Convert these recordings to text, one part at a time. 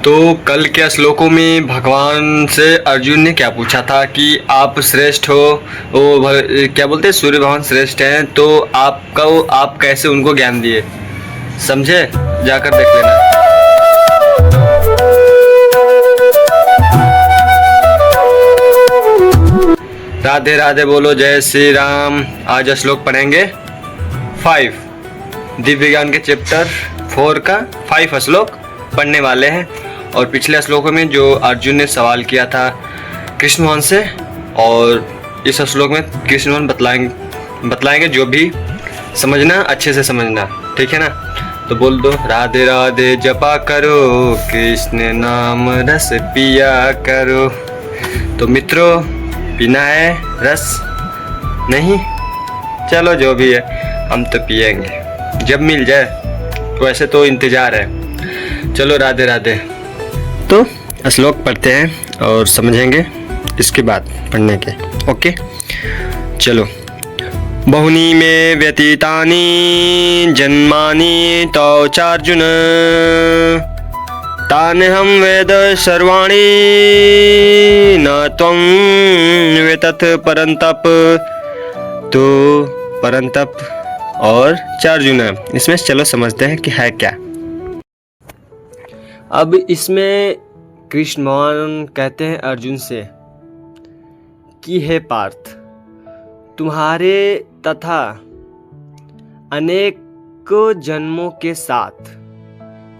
तो कल के श्लोकों में भगवान से अर्जुन ने क्या पूछा था कि आप श्रेष्ठ हो, क्या बोलते हैं, सूर्य भगवान श्रेष्ठ हैं, तो आप कैसे उनको ज्ञान दिए, समझे? जाकर देख लेना। राधे राधे बोलो, जय श्री राम। आज श्लोक पढ़ेंगे 5 दिव्य ज्ञान के चैप्टर 4 का 5 श्लोक पढ़ने वाले हैं। और पिछले श्लोकों में जो अर्जुन ने सवाल किया था कृष्ण भगवान से, और इस श्लोक में कृष्ण भगवान बतलाएंगे जो भी समझना अच्छे से समझना, ठीक है ना? तो बोल दो, राधे राधे जपा करो, कृष्ण नाम रस पिया करो। तो मित्रों, पीना है रस? नहीं? चलो जो भी है हम तो पिएंगे जब मिल जाए, वैसे तो इंतज़ार है। चलो राधे राधे। तो श्लोक पढ़ते हैं और समझेंगे इसके बाद पढ़ने के। ओके चलो। बहुनी में व्यतीतानि जन्मानि तौ चार्जुन, तान्यहं वेद सर्वाणि न त्वं वेत्थ परन्तप। तो परन्तप और चार्जुन, इसमें चलो समझते हैं कि है क्या। अब इसमें कृष्ण भगवान कहते हैं अर्जुन से कि हे पार्थ, तुम्हारे तथा अनेक जन्मों के साथ,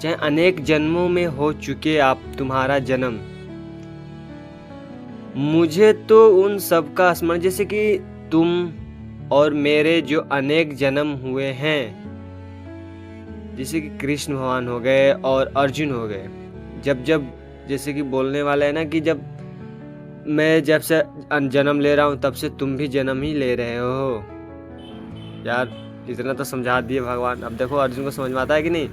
चाहे अनेक जन्मों में हो चुके आप तुम्हारा जन्म, मुझे तो उन सब का स्मरण, जैसे कि तुम और मेरे जो अनेक जन्म हुए हैं, जैसे कि कृष्ण भगवान हो गए और अर्जुन हो गए। जब जैसे कि बोलने वाला है ना कि जब से जन्म ले रहा हूँ तब से तुम भी जन्म ही ले रहे हो। यार इतना तो समझा दिए भगवान। अब देखो अर्जुन को समझ में आता है कि नहीं,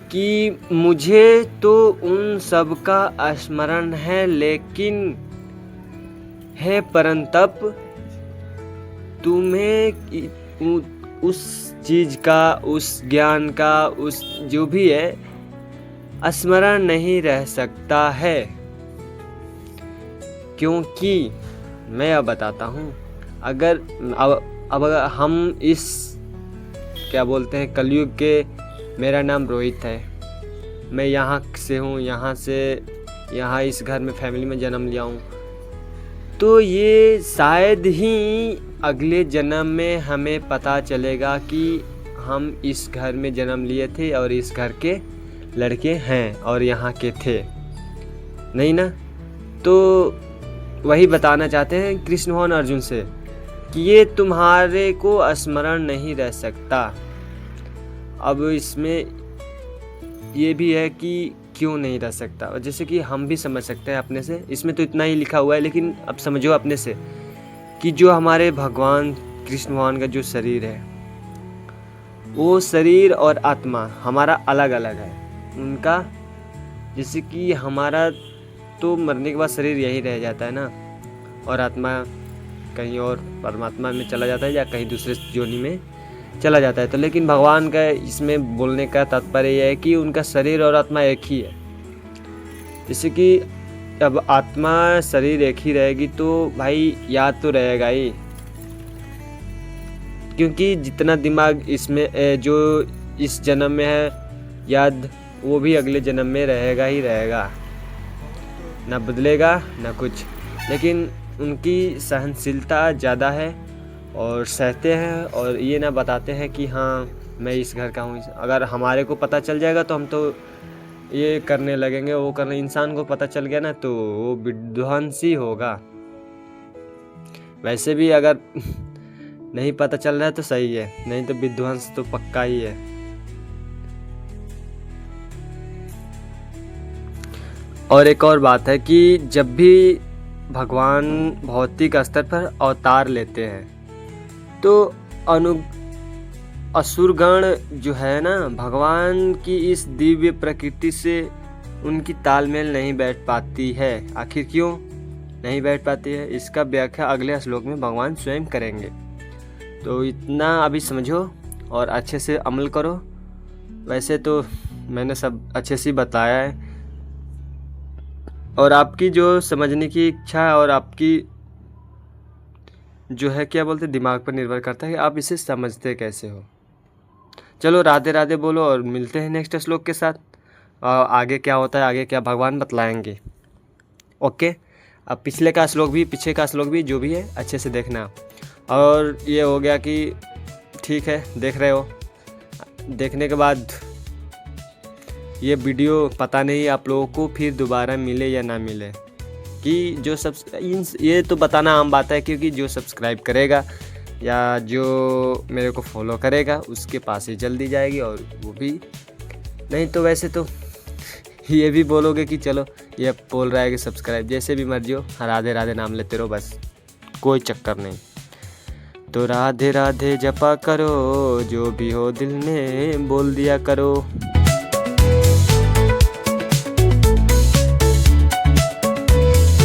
कि मुझे तो उन सब का स्मरण है, लेकिन है परंतप तुम्हें उस चीज का, उस ज्ञान का, उस जो भी है स्मरण नहीं रह सकता है। क्योंकि मैं अब बताता हूँ, अब हम इस क्या बोलते हैं कलयुग के, मेरा नाम रोहित है, मैं यहाँ से हूँ, यहाँ इस घर में फैमिली में जन्म लिया हूँ, तो ये शायद ही अगले जन्म में हमें पता चलेगा कि हम इस घर में जन्म लिए थे और इस घर के लड़के हैं और यहाँ के थे, नहीं ना? तो वही बताना चाहते हैं कृष्ण भगवान अर्जुन से कि ये तुम्हारे को स्मरण नहीं रह सकता। अब इसमें ये भी है कि क्यों नहीं रह सकता, और जैसे कि हम भी समझ सकते हैं अपने से, इसमें तो इतना ही लिखा हुआ है, लेकिन अब समझो अपने से कि जो हमारे भगवान कृष्ण भगवान का जो शरीर है, वो शरीर और आत्मा हमारा अलग अलग है उनका। जैसे कि हमारा तो मरने के बाद शरीर यही रह जाता है ना, और आत्मा कहीं और परमात्मा में चला जाता है या कहीं दूसरे योनि में चला जाता है। तो लेकिन भगवान का इसमें बोलने का तात्पर्य यह है कि उनका शरीर और आत्मा एक ही है। जैसे कि अब आत्मा शरीर एक ही रहेगी तो भाई याद तो रहेगा ही, क्योंकि जितना दिमाग इसमें जो इस जन्म में है याद, वो भी अगले जन्म में रहेगा ही रहेगा, ना बदलेगा ना कुछ। लेकिन उनकी सहनशीलता ज़्यादा है और सहते हैं, और ये ना बताते हैं कि हाँ मैं इस घर का हूँ। अगर हमारे को पता चल जाएगा तो हम तो ये करने लगेंगे, वो करने। इंसान को पता चल गया ना तो वो विध्वंसी होगा। वैसे भी अगर नहीं पता चल रहा है तो सही है, नहीं तो विध्वंस तो पक्का ही है। और एक और बात है कि जब भी भगवान भौतिक स्तर पर अवतार लेते हैं तो असुरगण जो है ना, भगवान की इस दिव्य प्रकृति से उनकी तालमेल नहीं बैठ पाती है। आखिर क्यों नहीं बैठ पाती है, इसका व्याख्या अगले श्लोक में भगवान स्वयं करेंगे। तो इतना अभी समझो और अच्छे से अमल करो। वैसे तो मैंने सब अच्छे से बताया है, और आपकी जो समझने की इच्छा और आपकी जो है क्या बोलते दिमाग पर निर्भर करता है कि आप इसे समझते कैसे हो। चलो राधे राधे बोलो और मिलते हैं नेक्स्ट श्लोक के साथ। आगे क्या होता है, आगे क्या भगवान बतलाएंगे। ओके, अब पीछे का श्लोक भी जो भी है अच्छे से देखना। और ये हो गया कि ठीक है, देख रहे हो। देखने के बाद ये वीडियो पता नहीं आप लोगों को फिर दोबारा मिले या ना मिले, कि जो ये तो बताना आम बात है, क्योंकि जो सब्सक्राइब करेगा या जो मेरे को फॉलो करेगा उसके पास ही जल्दी जाएगी, और वो भी नहीं तो वैसे तो ये भी बोलोगे कि चलो ये बोल रहा है कि सब्सक्राइब, जैसे भी मर्जी हो, राधे राधे नाम लेते रहो बस, कोई चक्कर नहीं। तो राधे राधे जपा करो, जो भी हो दिल में बोल दिया करो।